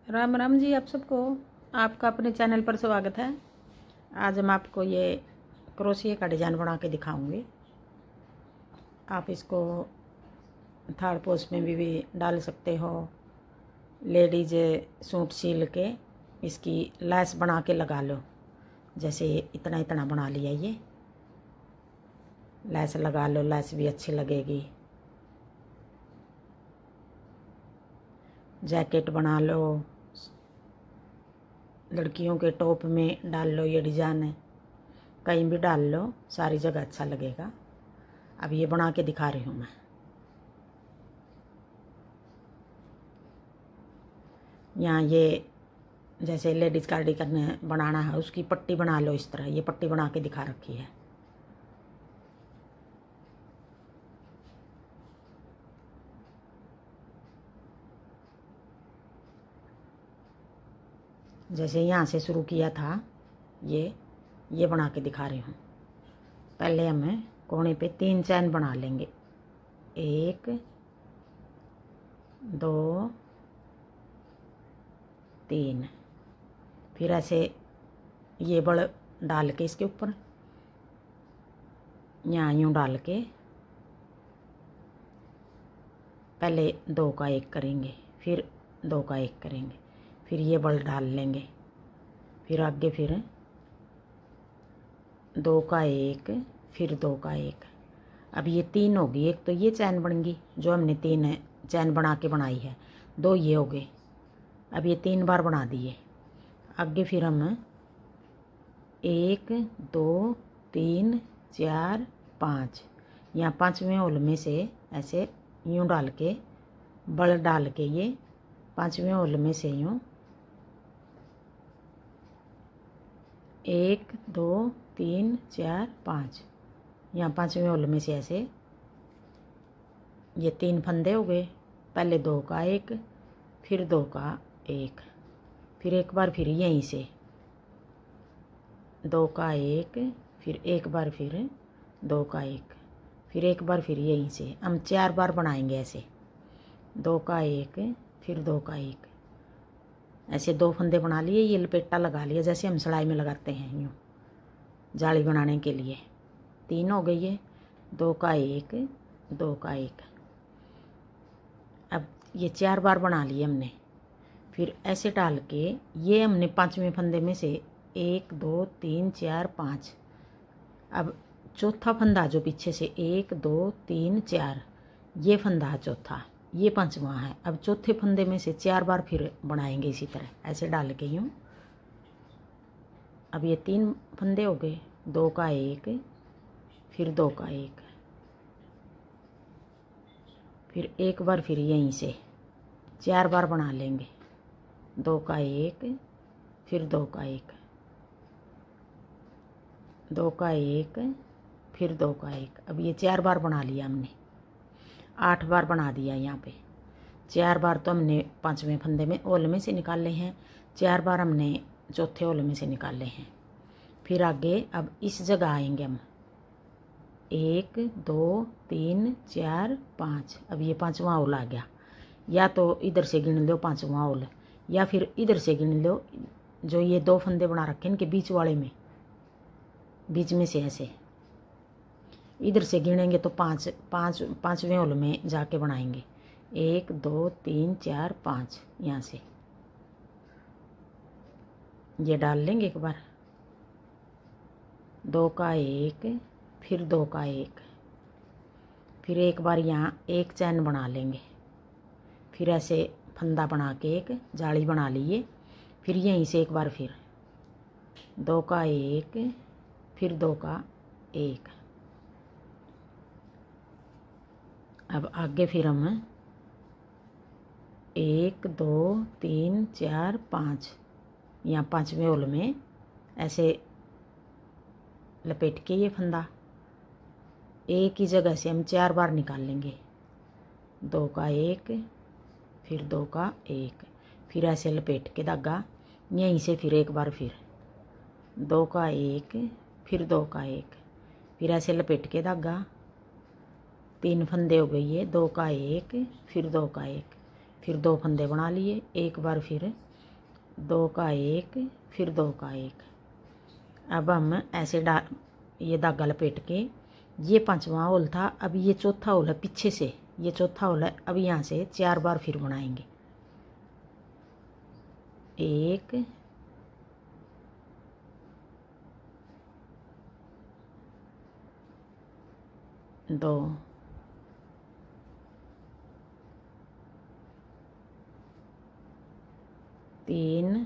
राम राम जी आप सबको। आपका अपने चैनल पर स्वागत है। आज हम आपको ये क्रोशिया का डिज़ाइन बना के दिखाऊंगी। आप इसको थर्ड पोस्ट में भी डाल सकते हो। लेडीज सूट सिल के इसकी लैस बना के लगा लो। जैसे इतना इतना बना लिया, ये लैस लगा लो, लैस भी अच्छी लगेगी। जैकेट बना लो, लड़कियों के टॉप में डाल लो, ये डिज़ाइन है, कहीं भी डाल लो, सारी जगह अच्छा लगेगा। अब ये बना के दिखा रही हूँ मैं। यहाँ ये जैसे लेडीज़ कार्डिगन बनाना है, उसकी पट्टी बना लो इस तरह। ये पट्टी बना के दिखा रखी है। जैसे यहाँ से शुरू किया था, ये बना के दिखा रही हूँ। पहले हमें कोने पे 3 चैन बना लेंगे। 1 2 3। फिर ऐसे ये बड़ डाल के इसके ऊपर यहाँ यूँ डाल के पहले 2 का 1 करेंगे, फिर 2 का 1 करेंगे, फिर ये बल डाल लेंगे, फिर आगे फिर 2 का 1, फिर 2 का 1। अब ये 3 होगी। एक तो ये चैन बन गई जो हमने 3 चैन बना के बनाई है, 2 ये हो गए। अब ये 3 बार बना दिए। आगे फिर हम 1 2 3 4 5, यहाँ 5वें होल में से ऐसे यूँ डाल के बल डाल के ये 5वें होल में से यूँ 1 2 3 4 5, यहाँ 5वें होल में से ऐसे ये 3 फंदे हो गए। पहले 2 का 1, फिर 2 का 1, फिर एक बार फिर यहीं से 2 का 1, फिर एक बार फिर 2 का 1, फिर एक बार फिर यहीं से। हम 4 बार बनाएंगे ऐसे। 2 का 1, फिर 2 का 1, ऐसे 2 फंदे बना लिए। ये लपेटा लगा लिया जैसे हम सिलाई में लगाते हैं, यूँ जाली बनाने के लिए। 3 हो गई है। 2 का 1 2 का 1। अब ये 4 बार बना लिए हमने। फिर ऐसे डाल के ये हमने 5वें फंदे में से 1 2 3 4 5। अब चौथा फंदा जो पीछे से 1 2 3 4, ये फंदा है चौथा, ये 5वां है। अब चौथे फंदे में से 4 बार फिर बनाएंगे इसी तरह ऐसे डाल के यूँ। अब ये 3 फंदे हो गए। 2 का 1, फिर 2 का 1, फिर एक बार फिर यहीं से 4 बार बना लेंगे। 2 का 1, फिर 2 का 1, 2 का 1, फिर 2 का 1। अब ये 4 बार बना लिया हमने। 8 बार बना दिया यहाँ पे। 4 बार तो हमने 5वें फंदे में होल में से निकाले हैं, 4 बार हमने चौथे होल में से निकाले हैं। फिर आगे अब इस जगह आएंगे हम। 1 2 3 4 5। अब ये 5वां होल आ गया। या तो इधर से गिन लो 5वां होल, या फिर इधर से गिन लो जो ये 2 फंदे बना रखे इनके बीच वाले में, बीच में से ऐसे इधर से गिनेंगे तो 5वें होल में जाके बनाएंगे। 1 2 3 4 5, यहाँ से ये डाल लेंगे एक बार। 2 का 1, फिर 2 का 1, फिर एक बार यहाँ एक चैन बना लेंगे। फिर ऐसे फंदा बना के एक जाली बना लिए। फिर यहीं से एक बार फिर 2 का 1, फिर 2 का 1। अब आगे फिर हम 1 2 3 4 5, यहाँ 5वें होल में ऐसे लपेट के ये फंदा एक ही जगह से हम 4 बार निकाल लेंगे। 2 का 1, फिर 2 का 1, फिर ऐसे लपेट के धागा यहीं से फिर एक बार फिर 2 का 1, फिर 2 का 1, फिर ऐसे लपेट के धागा। 3 फंदे हो गई है। 2 का 1, फिर 2 का 1, फिर 2 फंदे बना लिए। एक बार फिर 2 का 1, फिर 2 का 1। अब हम ऐसे ये धागा लपेट के, ये 5वां होल था, अब ये चौथा होल है पीछे से, ये चौथा होल है। अब यहाँ से 4 बार फिर बनाएंगे। 1, 2, 3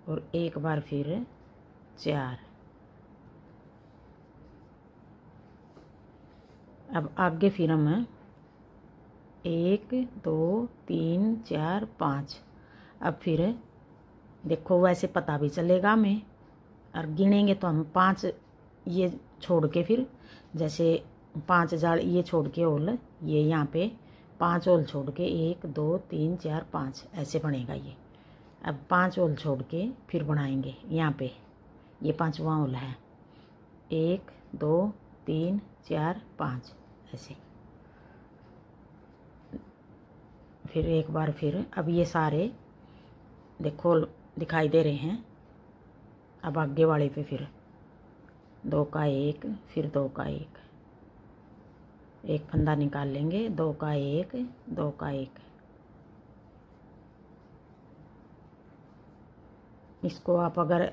और एक बार फिर 4। अब आगे फिर हम 1, 2, 3, 4, 5। अब फिर देखो वैसे पता भी चलेगा हमें, और गिनेंगे तो हम 5 ये छोड़ के, फिर जैसे 5 जाल ये छोड़ के होल, ये यहाँ पे 5 होल छोड़ के 1, 2, 3, 4, 5 ऐसे बनेगा ये। अब 5 होल छोड़ के फिर बनाएंगे यहाँ पे, ये 5वां होल है। 1, 2, 3, 4, 5 ऐसे। फिर एक बार फिर, अब ये सारे देखो दिखाई दे रहे हैं। अब आगे वाले पे फिर 2 का 1, फिर 2 का 1, एक फंदा निकाल लेंगे। 2 का 1, 2 का 1। इसको आप अगर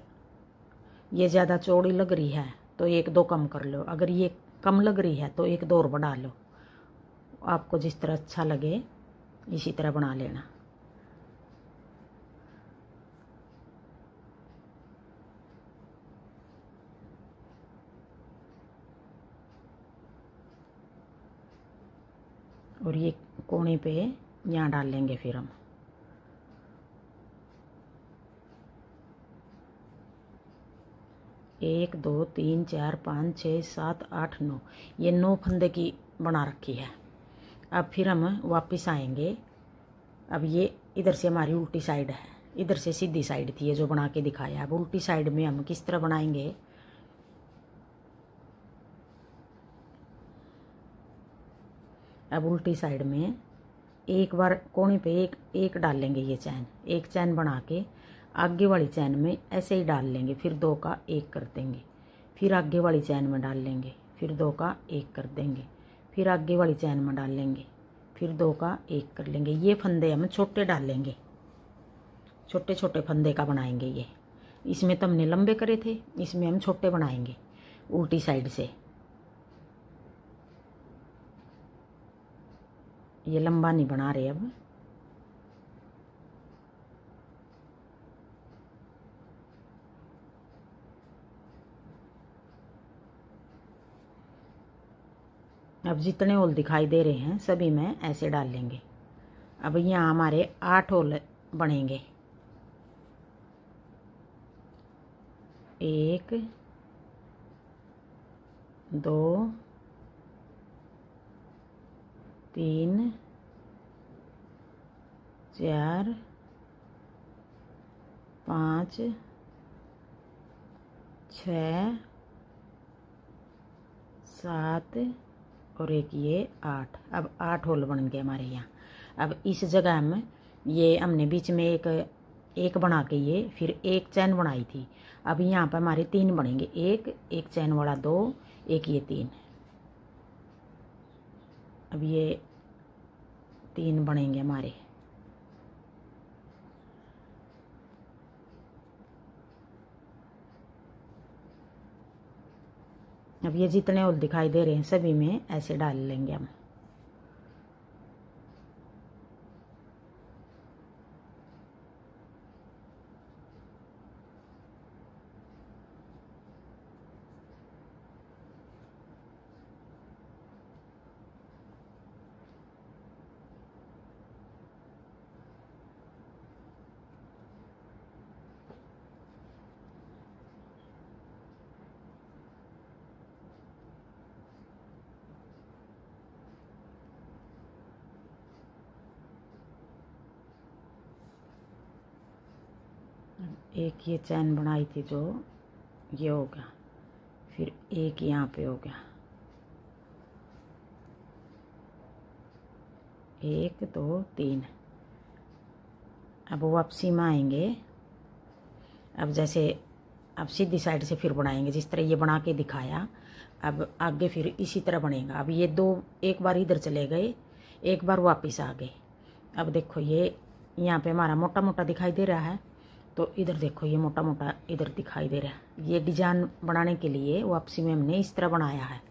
ये ज़्यादा चौड़ी लग रही है तो 1, 2 कम कर लो, अगर ये कम लग रही है तो 1, 2 और बढ़ा लो। आपको जिस तरह अच्छा लगे इसी तरह बना लेना। और ये कोने पे यहाँ डाल लेंगे फिर हम। एक, 2, 3, 4, 5, 6, 7, 8, 9, ये 9 फंदे की बना रखी है। अब फिर हम वापस आएंगे। अब ये इधर से हमारी उल्टी साइड है, इधर से सीधी साइड थी ये जो बना के दिखाया। अब उल्टी साइड में हम किस तरह बनाएंगे। अब उल्टी साइड में एक बार कोने पे एक डाल लेंगे, ये चैन, एक चैन बना के आगे वाली चैन में ऐसे ही डाल लेंगे। फिर 2 का 1 कर देंगे, फिर आगे वाली चैन में डाल लेंगे, फिर 2 का 1 कर देंगे, फिर आगे वाली चैन में डाल लेंगे, फिर 2 का 1 कर लेंगे। ये फंदे हम छोटे डाल लेंगे, छोटे छोटे फंदे का बनाएंगे ये। इसमें तो हमने लंबे करे थे, इसमें हम छोटे बनाएंगे उल्टी साइड से। ये लंबा नहीं बना रहे अब। अब जितने होल दिखाई दे रहे हैं सभी में ऐसे डाल लेंगे। अब यहाँ हमारे 8 होल बनेंगे। 1, 2, 3, 4, 5, 6, 7 और एक ये 8। अब 8 होल बन गए हमारे यहाँ। अब इस जगह हम ये हमने बीच में एक बना के ये फिर एक चैन बनाई थी। अब यहाँ पर हमारे 3 बनेंगे, एक चैन वाला 2, एक ये 3। अब ये 3 बनेंगे हमारे। अब ये जितने होल दिखाई दे रहे हैं सभी में ऐसे डाल लेंगे हम। एक ये चैन बनाई थी जो ये हो गया, फिर एक यहाँ पे हो गया, 1, 2, 3। अब वापसी में आएंगे। अब जैसे अब सीधी साइड से फिर बनाएंगे जिस तरह ये बना के दिखाया। अब आगे फिर इसी तरह बनेगा। अब ये दो एक बार इधर चले गए, एक बार वापस आ गए। अब देखो ये यहाँ पे हमारा मोटा मोटा दिखाई दे रहा है, तो इधर देखो ये मोटा मोटा इधर दिखाई दे रहा है। ये डिजाइन बनाने के लिए वापसी में हमने इस तरह बनाया है।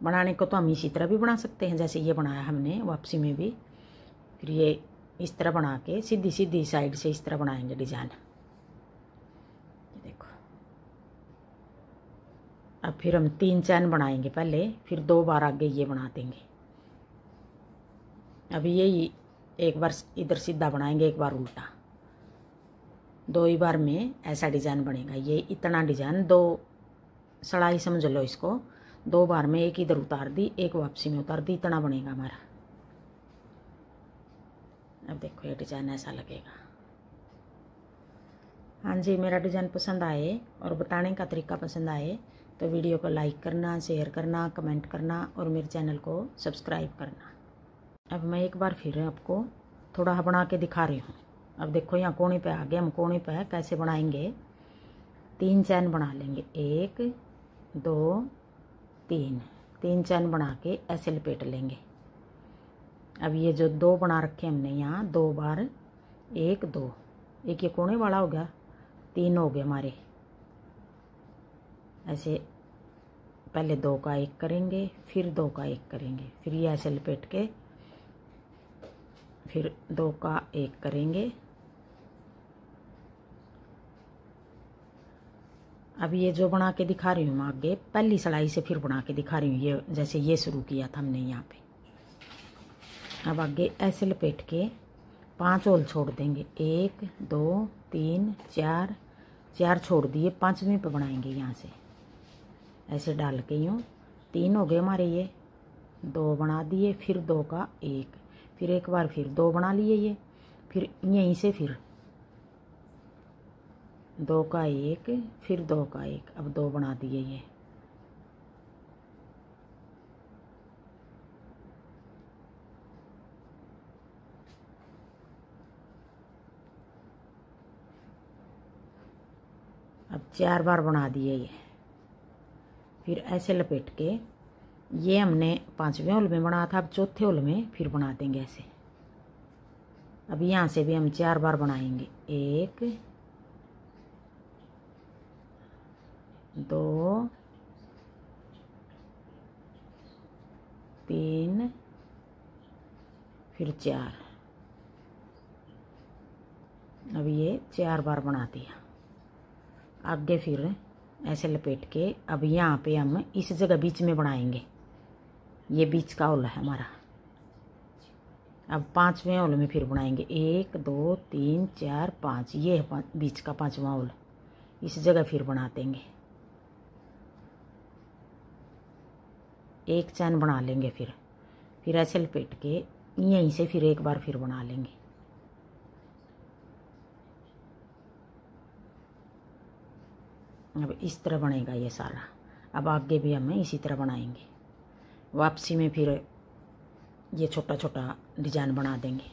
बनाने को तो हम इसी तरह भी बना सकते हैं जैसे ये बनाया हमने वापसी में भी। फिर ये इस तरह बना के सीधी सीधी साइड से इस तरह बनाएंगे डिजाइन। देखो अब फिर हम 3 चैन बनाएंगे पहले, फिर 2 बार आगे ये बना देंगे। अब यही एक बार इधर सीधा बनाएंगे, एक बार उल्टा। 2 ही बार में ऐसा डिजाइन बनेगा। ये इतना डिजाइन 2 सड़ाई समझ लो इसको। 2 बार में एक इधर उतार दी, एक वापसी में उतार दी, इतना बनेगा हमारा। अब देखो ये डिजाइन ऐसा लगेगा। हाँ जी, मेरा डिजाइन पसंद आए और बताने का तरीका पसंद आए तो वीडियो को लाइक करना, शेयर करना, कमेंट करना और मेरे चैनल को सब्सक्राइब करना। अब मैं एक बार फिर आपको थोड़ा बना के दिखा रही हूँ। अब देखो यहाँ कोने पे आ गए। हम कोने पे कैसे बनाएंगे, 3 चैन बना लेंगे। 1 2 3 चैन बना के ऐसे लपेट लेंगे। अब ये जो 2 बना रखे हमने यहाँ 2 बार 1 2, एक ये कोने वाला हो गया, 3 हो गए हमारे। ऐसे पहले 2 का 1 करेंगे, फिर 2 का 1 करेंगे, फिर ये ऐसे लपेट के फिर 2 का 1 करेंगे। अब ये जो बना के दिखा रही हूँ मैं आगे पहली सिलाई से फिर बना के दिखा रही हूँ। ये जैसे ये शुरू किया था हमने यहाँ पे। अब आगे ऐसे लपेट के 5 होल छोड़ देंगे। 1 2 3 4 छोड़ दिए, 5वें पे बनाएंगे यहाँ से ऐसे डाल के। यूँ 3 हो गए हमारे। ये 2 बना दिए, फिर 2 का 1, फिर एक बार फिर 2 बना लिए ये, फिर यहीं से फिर 2 का 1, फिर 2 का 1, अब 2 बना दिए ये। अब 4 बार बना दिए ये। फिर ऐसे लपेट के ये हमने 5वें होल में बनाया था, अब 4थे होल में फिर बना देंगे ऐसे। अब यहाँ से भी हम 4 बार बनाएंगे। 1 2 3 फिर 4। अब ये 4 बार बना दिया। आगे फिर ऐसे लपेट के अब यहाँ पे हम इस जगह बीच में बनाएंगे। ये बीच का होल है हमारा। अब 5वें होल में फिर बनाएंगे। 1 2 3 4 5, ये है बीच का 5वां होल। इस जगह फिर बना देंगे। 1 चैन बना लेंगे। फिर ऐसे लपेट के यहीं से फिर एक बार फिर बना लेंगे। अब इस तरह बनेगा ये सारा। अब आगे भी हम इसी तरह बनाएंगे। वापसी में फिर ये छोटा छोटा डिजाइन बना देंगे।